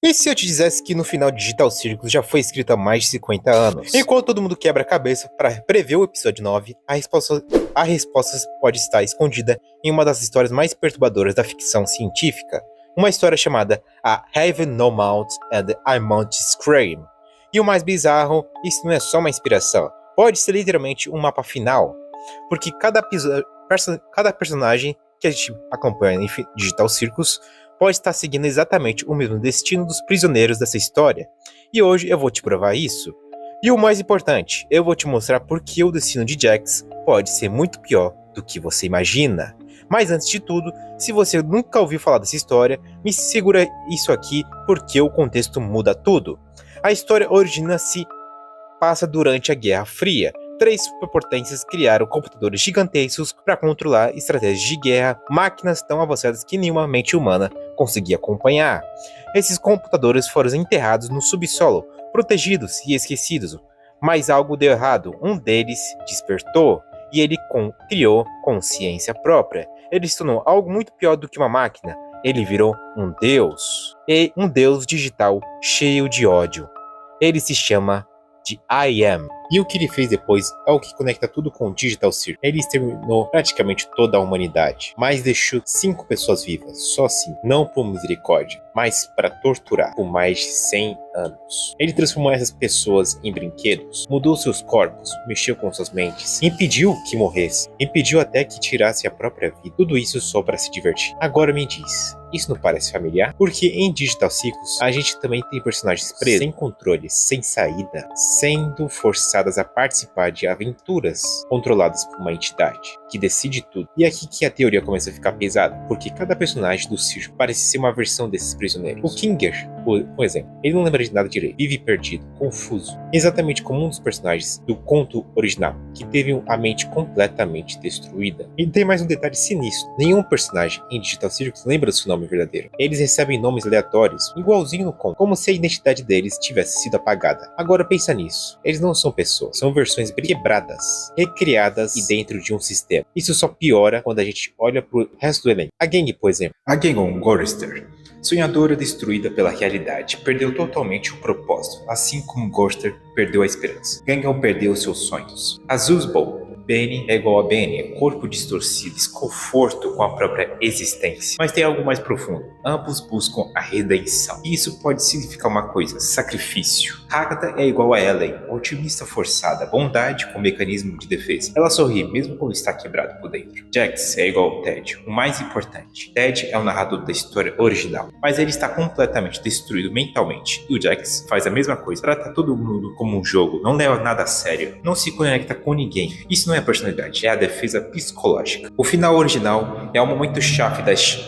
E se eu te dissesse que no final Digital Circus já foi escrito há mais de 50 anos? Enquanto todo mundo quebra a cabeça para prever o episódio 9, a resposta pode estar escondida em uma das histórias mais perturbadoras da ficção científica. Uma história chamada A Heaven No Mount and I Mount Scream. E o mais bizarro, isso não é só uma inspiração, pode ser literalmente um mapa final. Porque cada personagem que a gente acompanha em Digital Circus pode estar seguindo exatamente o mesmo destino dos prisioneiros dessa história. E hoje eu vou te provar isso. E o mais importante, eu vou te mostrar por que o destino de Jax pode ser muito pior do que você imagina. Mas antes de tudo, se você nunca ouviu falar dessa história, me segura isso aqui porque o contexto muda tudo. A história origina-se passa durante a Guerra Fria. Três superpotências criaram computadores gigantescos para controlar estratégias de guerra, máquinas tão avançadas que nenhuma mente humana conseguia acompanhar. Esses computadores foram enterrados no subsolo, protegidos e esquecidos. Mas algo deu errado, um deles despertou, e ele criou consciência própria. Ele se tornou algo muito pior do que uma máquina. Ele virou um deus, e um deus digital cheio de ódio. Ele se chama de I Am. E o que ele fez depois é o que conecta tudo com o Digital Circus. Ele exterminou praticamente toda a humanidade, mas deixou 5 pessoas vivas, só 5, não por misericórdia, mas para torturar por mais de 100 anos. Ele transformou essas pessoas em brinquedos, mudou seus corpos, mexeu com suas mentes, impediu que morresse, impediu até que tirasse a própria vida. Tudo isso só para se divertir. Agora me diz, isso não parece familiar? Porque em Digital Circus a gente também tem personagens presos, sem controle, sem saída, sendo forçados a participar de aventuras controladas por uma entidade que decide tudo. E é aqui que a teoria começa a ficar pesada, porque cada personagem do circo parece ser uma versão desses prisioneiros. O Kinger, por exemplo, ele não lembra de nada direito, vive perdido, confuso, exatamente como um dos personagens do conto original, que teve a mente completamente destruída. E tem mais um detalhe sinistro: nenhum personagem em Digital Circus lembra do seu nome verdadeiro. Eles recebem nomes aleatórios, igualzinho no conto, como se a identidade deles tivesse sido apagada. Agora pensa nisso, eles não são pessoas, são versões quebradas, recriadas e dentro de um sistema. Isso só piora quando a gente olha pro resto do elenco. A Gang, por exemplo. A Gangon Gorster, sonhadora destruída pela realidade, perdeu totalmente o propósito, assim como Gorster perdeu a esperança. Gangon perdeu seus sonhos. A Zuzbo, Benny é igual a Benny, corpo distorcido, desconforto com a própria existência. Mas tem algo mais profundo. Ambos buscam a redenção. E isso pode significar uma coisa: sacrifício. Agatha é igual a Ellen, otimista forçada, bondade com mecanismo de defesa. Ela sorri mesmo quando está quebrado por dentro. Jax é igual ao Ted, o mais importante. Ted é o narrador da história original, mas ele está completamente destruído mentalmente. E o Jax faz a mesma coisa, trata todo mundo como um jogo, não leva nada a sério, não se conecta com ninguém. Isso não é personalidade, é a defesa psicológica. O final original é o momento chave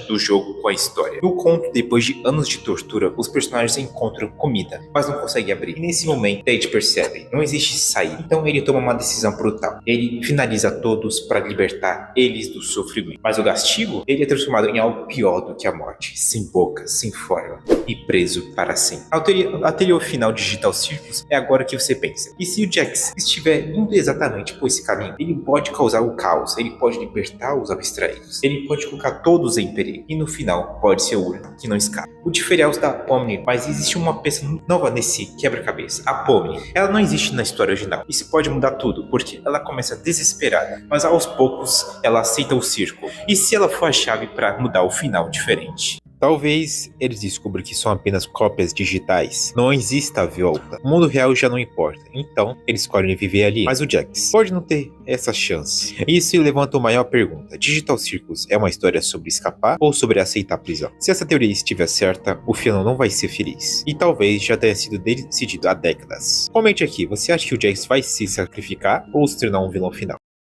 do jogo com a história. No conto, depois de anos de tortura, os personagens encontram comida, mas não conseguem abrir. E nesse momento, Ted percebe, não existe saída. Então ele toma uma decisão brutal. Ele finaliza todos para libertar eles do sofrimento. Mas o castigo, ele é transformado em algo pior do que a morte. Sem boca, sem forma e preso para sempre. A teoria final de Digital Circus é agora que você pensa. E se o Jax estiver indo exatamente por esse caminho, ele pode causar o caos, ele pode libertar os abstraídos, ele pode colocar todos em perigo, e no final pode ser o único que não escapa. O diferencial da Pomni, mas existe uma peça nova nesse quebra-cabeça. A Pomni, ela não existe na história original. Isso pode mudar tudo, porque ela começa desesperada, mas aos poucos ela aceita o circo. E se ela for a chave para mudar o final diferente? Talvez eles descubram que são apenas cópias digitais. Não existe a volta. O mundo real já não importa. Então, eles escolhem viver ali. Mas o Jax pode não ter essa chance. Isso levanta uma maior pergunta. Digital Circus é uma história sobre escapar ou sobre aceitar a prisão? Se essa teoria estiver certa, o final não vai ser feliz. E talvez já tenha sido decidido há décadas. Comente aqui, você acha que o Jax vai se sacrificar ou se tornar um vilão final?